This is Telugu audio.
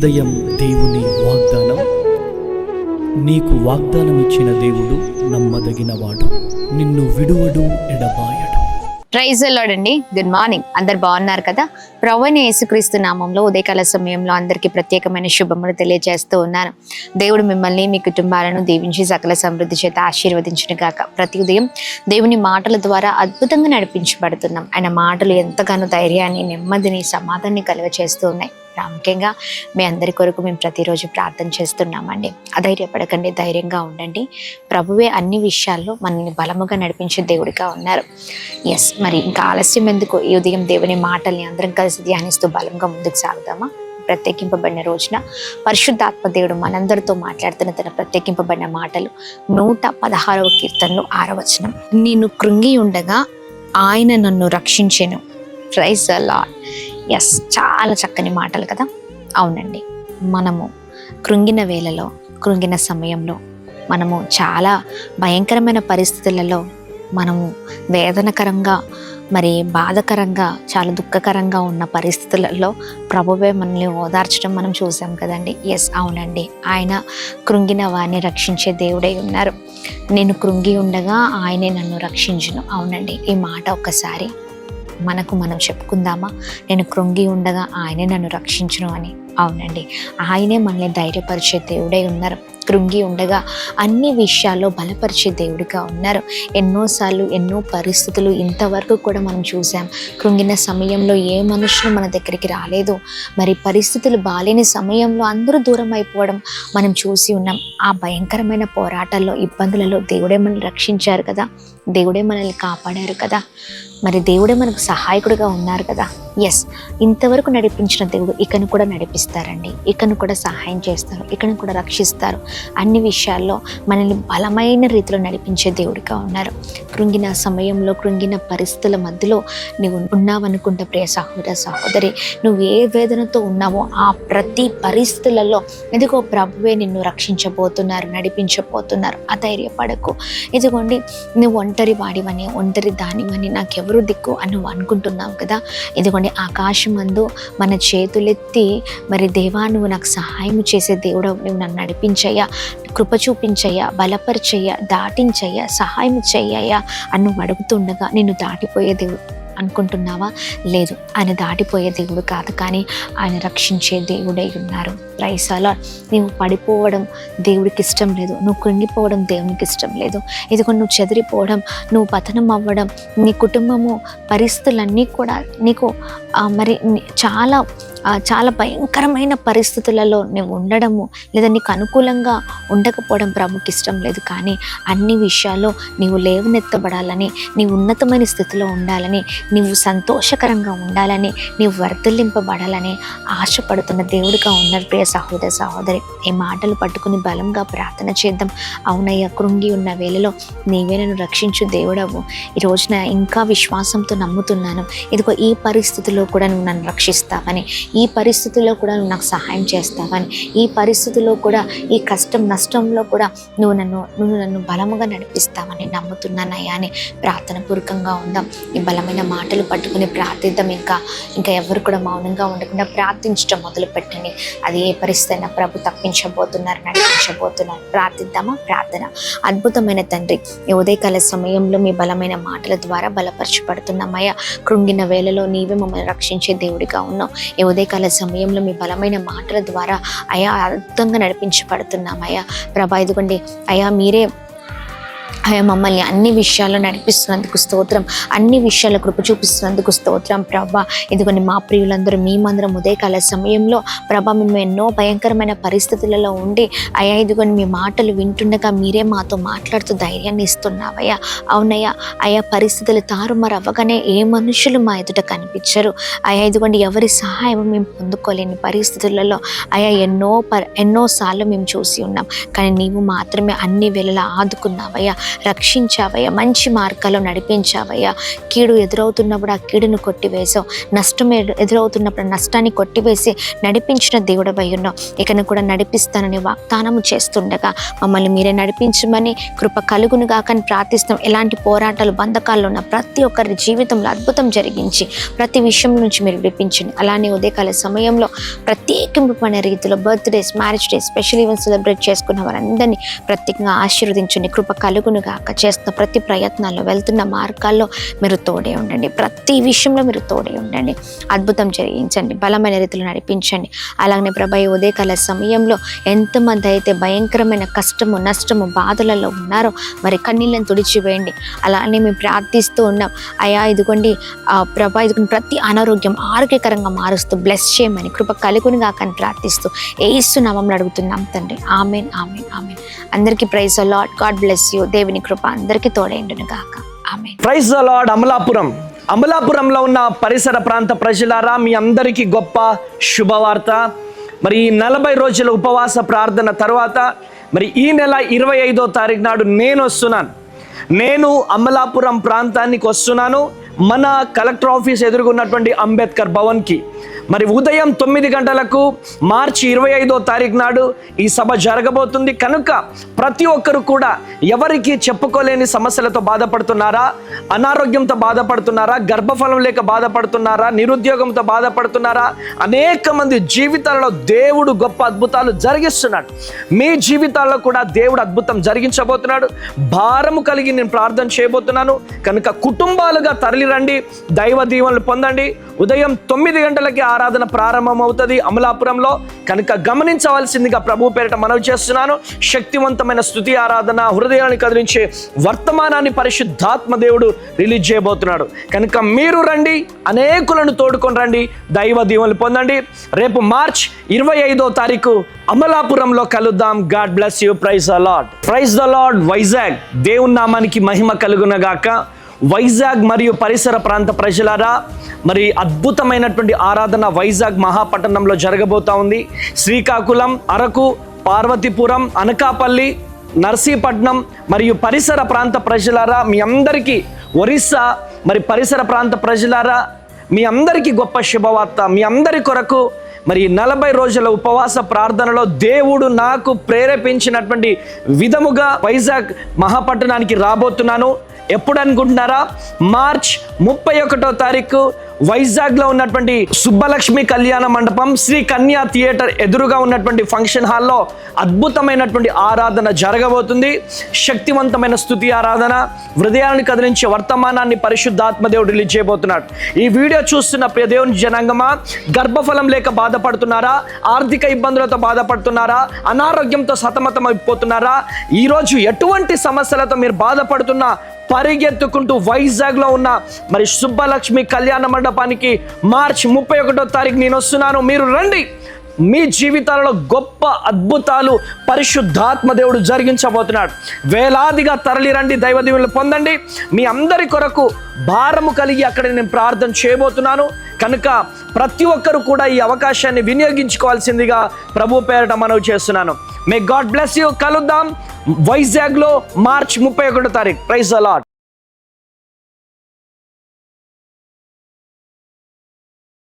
ఉదయం దేవుని వాగ్దానం. నీకు వాగ్దానం ఇచ్చిన దేవుడు నమ్మదగినవాడు, నిన్ను విడువడు, ఎడబాయడు. ప్రైజ్ ది లార్డ్ అండి. Good morning. అందరు బాగున్నారు కదా? ప్రభువైన యేసుక్రీస్తు నామంలో ఉదయకాల సమయంలో అందరికీ ప్రత్యేకమైన శుభములు తెలియజేస్తూ ఉన్నాను. దేవుడు మిమ్మల్ని, మీ కుటుంబాలను దీవించి సకల సమృద్ధి చేత ఆశీర్వదించును గాక. ప్రతి ఉదయం దేవుని మాటల ద్వారా అద్భుతంగా నడిపించబడుతున్నాం. ఆయన మాటలు ఎంతగానో ధైర్యాన్ని, నెమ్మదిని, సమాధానాన్ని కలుగచేస్తూ ఉన్నాయి. ప్రాముఖ్యంగా మీ అందరి కొరకు మేము ప్రతిరోజు ప్రార్థన చేస్తున్నామండి. అధైర్యపడకండి, ధైర్యంగా ఉండండి. ప్రభువే అన్ని విషయాల్లో మనల్ని బలముగా నడిపించే దేవుడిగా ఉన్నారు. ఎస్, మరి ఇంకా ఆలస్యం ఎందుకు? ఈ ఉదయం దేవుని మాటల్ని అందరం కలిసి ధ్యానిస్తూ బలంగా ముందుకు సాగుదామా? ప్రత్యేకింపబడిన రోజున పరిశుద్ధాత్మ దేవుడు మనందరితో మాట్లాడుతున్న తన ప్రత్యేకింపబడిన మాటలు 116వ కీర్తనలో 6వ వచనం. నేను కృంగి ఉండగా ఆయన నన్ను రక్షించెను. Praise the Lord. ఎస్, చాలా చక్కని మాటలు కదా. అవునండి, మనము కృంగిన వేళలో, కృంగిన సమయంలో, మనము చాలా భయంకరమైన పరిస్థితులలో, మనము వేదనకరంగా, మరి బాధకరంగా, చాలా దుఃఖకరంగా ఉన్న పరిస్థితులలో ప్రభువే మనల్ని ఓదార్చడం మనం చూసాం కదండి. ఎస్, అవునండి, ఆయన కృంగిన వారిని రక్షించే దేవుడై ఉన్నారు. నేను కృంగి ఉండగా ఆయనే నన్ను రక్షించును. అవునండి, ఈ మాట ఒక్కసారి మనం చెప్పుకుందామా? నేను కృంగి ఉండగా ఆయనే నన్ను రక్షించును అని. అవునండి, ఆయనే మనల్ని ధైర్యపరిచే దేవుడై ఉన్నారు. కృంగి ఉండగా అన్ని విషయాల్లో బలపరిచే దేవుడిగా ఉన్నారు. ఎన్నోసార్లు ఎన్నో పరిస్థితులు ఇంతవరకు కూడా మనం చూసాం. కృంగిన సమయంలో ఏ మనుషులు మన దగ్గరికి రాలేదు. మరి పరిస్థితులు బాలేని సమయంలో అందరూ దూరం అయిపోవడం మనం చూసి ఉన్నాం. ఆ భయంకరమైన పోరాటాల్లో, ఇబ్బందులలో దేవుడే మనల్ని రక్షించారు కదా, దేవుడే మనల్ని కాపాడారు కదా, మరి దేవుడే మనకు సహాయకుడిగా ఉన్నారు కదా. ఎస్, ఇంతవరకు నడిపించిన దేవుడు ఇకను కూడా నడిపిస్తారండి. ఇకను కూడా సహాయం చేస్తారు, ఇకను కూడా రక్షిస్తారు. అన్ని విషయాల్లో మనల్ని బలమైన రీతిలో నడిపించే దేవుడిగా ఉన్నారు. కృంగిన సమయంలో, కృంగిన పరిస్థితుల మధ్యలో నువ్వు ఉన్నావనుకుంటే ప్రియ సహోదర, సహోదరి, నువ్వు ఏ వేదనతో ఉన్నావో ఆ ప్రతి పరిస్థితులలో ఇదిగో ప్రభువే నిన్ను రక్షించబోతున్నారు, నడిపించబోతున్నారు. అధైర్యపడకు. ఇదిగోండి, నువ్వు ఒంటరి వాడివని, ఒంటరి దానివని, నాకెవరు దిక్కు అని నువ్వు అనుకుంటున్నావు కదా. ఇదిగోండి, ఆకాశమందు మన చేతులెత్తి, మరి దేవా నువ్వు నాకు సహాయం చేసే దేవుడు, నువ్వు నన్ను నడిపించయ్యా, కృప చూపించయ్యా, బలపరిచయ్యా, దాటించయ్యా, సహాయం చెయ్యయ్యా అని నువ్వు అడుగుతుండగా నిన్ను దాటిపోయే దేవుడు అనుకుంటున్నావా? లేదు, ఆయన దాటిపోయే దేవుడు కాదు, కానీ ఆయన రక్షించే దేవుడై ఉన్నారు. Praise the lord. నువ్వు పడిపోవడం దేవుడికి ఇష్టం లేదు, నువ్వు కృంగిపోవడం దేవునికి ఇష్టం లేదు. ఇదిగో నువ్వు చెదిరిపోవడం, నువ్వు పతనం అవ్వడం, నీ కుటుంబము పరిస్థితులన్నీ కూడా నీకు మరి చాలా భయంకరమైన పరిస్థితులలో నువ్వు ఉండడము, లేదా నీకు అనుకూలంగా ఉండకపోవడం ప్రభుకి ఇష్టం లేదు. కానీ అన్ని విషయాల్లో నీవు లేవనెత్తబడాలని, నీవు ఉన్నతమైన స్థితిలో ఉండాలని, నీవు సంతోషకరంగా ఉండాలని, నీవు వర్ధిల్లింపబడాలని ఆశపడుతున్న దేవుడిగా ఉన్నారు. ప్రియ సహోదర, సహోదరి, ఈ మాటలు పట్టుకుని బలంగా ప్రార్థన చేద్దాం. అవునయ్యా, కృంగి ఉన్న వేళలో నీవే నన్ను రక్షించు దేవుడవు. ఈ రోజున ఇంకా విశ్వాసంతో నమ్ముతున్నాను. ఇదిగో ఈ పరిస్థితిలో కూడా నువ్వు నన్ను రక్షిస్తావని, ఈ పరిస్థితుల్లో కూడా నువ్వు నాకు సహాయం చేస్తావని, ఈ పరిస్థితుల్లో కూడా, ఈ కష్టం నష్టంలో కూడా నువ్వు నన్ను బలముగా నడిపిస్తావని నమ్ముతున్నానయ్యా అని ప్రార్థన పూర్వకంగా ఉందాం. ఈ బలమైన మాటలు పట్టుకుని ప్రార్థిద్దాం. ఇంకా ఎవరు కూడా మౌనంగా ఉండకుండా ప్రార్థించడం మొదలు పెట్టండి. అది ఏ పరిస్థితి అయినా ప్రభు తప్పించబోతున్నారు, నడిపించబోతున్నారు. ప్రార్థిద్దామా? ప్రార్థన. అద్భుతమైన తండ్రి, ఈ ఉదయకాల సమయంలో మీ బలమైన మాటల ద్వారా బలపరచబడుతున్నామయ్యా. కృంగిన వేళలో నీవే మమ్మల్ని రక్షించే దేవుడిగా ఉన్నావు. ఈ ఉదయకాల సమయంలో మీ బలమైన మాటల ద్వారా అయా అద్భుతంగా నడిపించబడుతున్నామయ్యా. ప్రభా, ఇదిగోండి అయా, మీరే అయ్యా మమ్మల్ని అన్ని విషయాల్లో నడిపిస్తున్నందుకు స్తోత్రం, అన్ని విషయాల్లో కృప చూపిస్తున్నందుకు స్తోత్రం. ప్రభా, ఇదిగోండి మా ప్రియులందరూ, మేమందరం ఉదయకాల సమయంలో ప్రభా మేము ఎన్నో భయంకరమైన పరిస్థితులలో ఉండి అయ్యా ఇదిగోండి మీ మాటలు వింటుండగా మీరే మాతో మాట్లాడుతూ ధైర్యాన్ని ఇస్తున్నావయ్యా. అవునయ్యా, అయా పరిస్థితులు తారుమారు అవ్వగానే ఏ మనుషులు మా ఎదుట కనిపించరు అయ్యా. ఇదిగోండి ఎవరి సహాయం మేము పొందుకోలేని పరిస్థితులలో అయ్యా ఎన్నోసార్లు మేము చూసి ఉన్నాం, కానీ నీవు మాత్రమే అన్ని వేళలా ఆదుకున్నావయ్యా. రక్షించావయ్యా, మంచి మార్గాల్లో నడిపించావయ్యా. కీడు ఎదురవుతున్నప్పుడు ఆ కీడును కొట్టివేసావు, నష్టం ఎదురవుతున్నప్పుడు నష్టాన్ని కొట్టివేసి నడిపించిన దేవుడవై ఉన్నావు. ఇకను కూడా నడిపిస్తానని వాగ్దానము చేస్తుండగా మమ్మల్ని మీరే నడిపించమని కృప కలుగును గాకని ప్రార్థిస్తాం. ఎలాంటి పోరాటాలు బంధకాల్లో ఉన్న ప్రతి ఒక్కరి జీవితంలో అద్భుతం జరిగించి ప్రతి విషయం నుంచి మీరు విడిపించండి. అలానే ఉదయకాల సమయంలో ప్రత్యేకమైన రీతిలో birthdays, marriage days, special events celebrate చేసుకున్న వారందరినీ ప్రత్యేకంగా ఆశీర్వదించండి. కృప కలుగును గాక. చేస్తున్న ప్రతి ప్రయత్నాల్లో, వెళ్తున్న మార్గాల్లో మీరు తోడే ఉండండి. ప్రతి విషయంలో మీరు తోడే ఉండండి. అద్భుతం జరిగించండి, బలమైన రీతిలో నడిపించండి. అలాగే ప్రభా, ఈ ఉదయకాల సమయంలో ఎంతమంది అయితే భయంకరమైన కష్టము, నష్టము, బాధలలో ఉన్నారో మరి కన్నీళ్ళని తుడిచివేయండి. అలానే మేము ప్రార్థిస్తూ ఉన్నాం అయ్యా, ఇదిగోండి ప్రభా, ఇదిగోండి ప్రతి అనారోగ్యం ఆరోగ్యకరంగా మారుస్తూ బ్లెస్ చేయమని కృప కలుగును గాకని ప్రార్థిస్తూ యేసు నామములో అడుగుతున్నాం తండ్రి. Amen, amen, amen. అందరికీ praise the Lord. God bless you. దేవుని కృప అందరికీ తోడైండును గాక. ఆమెన్. Praise the Lord. అమలాపురంలో ఉన్న పరిసర ప్రాంత ప్రజలారా, మీ అందరికీ గొప్ప శుభవార్త. మరి ఈ 40 రోజుల ఉపవాస ప్రార్థన తర్వాత మరి ఈ నెల 25వ తారీఖు నాడు నేను అమలాపురం ప్రాంతానికి వస్తున్నాను. మన కలెక్టర్ ఆఫీస్ ఎదురుగున్నటువంటి అంబేద్కర్ భవన్కి మరి ఉదయం 9 గంటలకు మార్చి 25వ తారీఖు నాడు ఈ సభ జరగబోతుంది. కనుక ప్రతి ఒక్కరు కూడా ఎవరికి చెప్పుకోలేని సమస్యలతో బాధపడుతున్నారా, అనారోగ్యంతో బాధపడుతున్నారా, గర్భఫలం లేక బాధపడుతున్నారా, నిరుద్యోగంతో బాధపడుతున్నారా, అనేక మంది జీవితాలలో దేవుడు గొప్ప అద్భుతాలు జరిగిస్తున్నాడు. మీ జీవితాల్లో కూడా దేవుడు అద్భుతం జరిగించబోతున్నాడు. భారము కలిగి నేను ప్రార్థన చేయబోతున్నాను. కనుక కుటుంబాలుగా తరలిరండి, దైవ దీవెనలు పొందండి. ఉదయం 9 గంటలకి ఆరాధన ప్రారంభం అవుతుంది అమలాపురంలో. కనుక గమనించవలసిందిగా ప్రభు పేరిట మనవి చేస్తున్నాను. శక్తివంతమైన స్తుతి ఆరాధన, హృదయాన్ని కదిలించే వర్తమానాన్ని పరిశుద్ధాత్మ దేవుడు రిలీజ్ చేయబోతున్నాడు. కనుక మీరు రండి, అనేకులను తోడుకొని రండి, దైవ దీవెనలు పొందండి. రేపు మార్చ్ 25వ తారీఖు అమలాపురంలో కలుద్దాం. God bless you. Praise the lord. Praise the lord. Vizag, దేవుని నామానికి మహిమ కలుగునగాక. వైజాగ్ మరియు పరిసర ప్రాంత ప్రజలారా, మరి అద్భుతమైనటువంటి ఆరాధన వైజాగ్ మహాపట్టణంలో జరగబోతా ఉంది. శ్రీకాకుళం, అరకు, పార్వతీపురం, అనకాపల్లి, నర్సీపట్నం మరియు పరిసర ప్రాంత ప్రజలారా, మీ అందరికీ, ఒరిస్సా మరి పరిసర ప్రాంత ప్రజలారా, మీ అందరికీ గొప్ప శుభవార్త. మీ అందరి కొరకు మరి 40 రోజుల ఉపవాస ప్రార్థనలో దేవుడు నాకు ప్రేరేపించినటువంటి విధముగా వైజాగ్ మహాపట్టణానికి రాబోతున్నాను. ఎప్పుడు అనుకుంటున్నారా? మార్చ్ 31వ తారీఖు వైజాగ్లో ఉన్నటువంటి సుబ్బలక్ష్మి కళ్యాణ మండపం, శ్రీ కన్యా థియేటర్ ఎదురుగా ఉన్నటువంటి ఫంక్షన్ హాల్లో అద్భుతమైనటువంటి ఆరాధన జరగబోతుంది. శక్తివంతమైన స్తుతి ఆరాధన, హృదయాన్ని కదిలించే వర్తమానాన్ని పరిశుద్ధాత్మ దేవుడు రిలీజ్ చేయబోతున్నాడు. ఈ వీడియో చూస్తున్న ప్రియ దేవుని జనాంగమా, గర్భఫలం లేక బాధపడుతున్నారా, ఆర్థిక ఇబ్బందులతో బాధపడుతున్నారా, అనారోగ్యంతో సతమతం అయిపోతున్నారా, ఈరోజు ఎటువంటి సమస్యలతో మీరు బాధపడుతున్నా పరిగెత్తుకుంటూ వైజాగ్లో ఉన్న మరి సుబ్బలక్ష్మి కళ్యాణ మండపానికి మార్చి 31వ తారీఖు నేను వస్తున్నాను. మీరు రండి. మీ జీవితాలలో గొప్ప అద్భుతాలు పరిశుద్ధాత్మ దేవుడు జరిగించబోతున్నాడు. వేలాదిగా తరలి రండి, దైవ దీవెనలు పొందండి. మీ అందరి కొరకు భారము కలిగి అక్కడ నేను ప్రార్థన చేయబోతున్నాను. కనుక ప్రతి ఒక్కరు కూడా ఈ అవకాశాన్ని వినియోగించుకోవాల్సిందిగా ప్రభు పేరిట మనవి చేస్తున్నాను. May God bless you. కలుద్దాం వైజాగ్లో మార్చ్ 31వ తారీఖు. Praise the lord.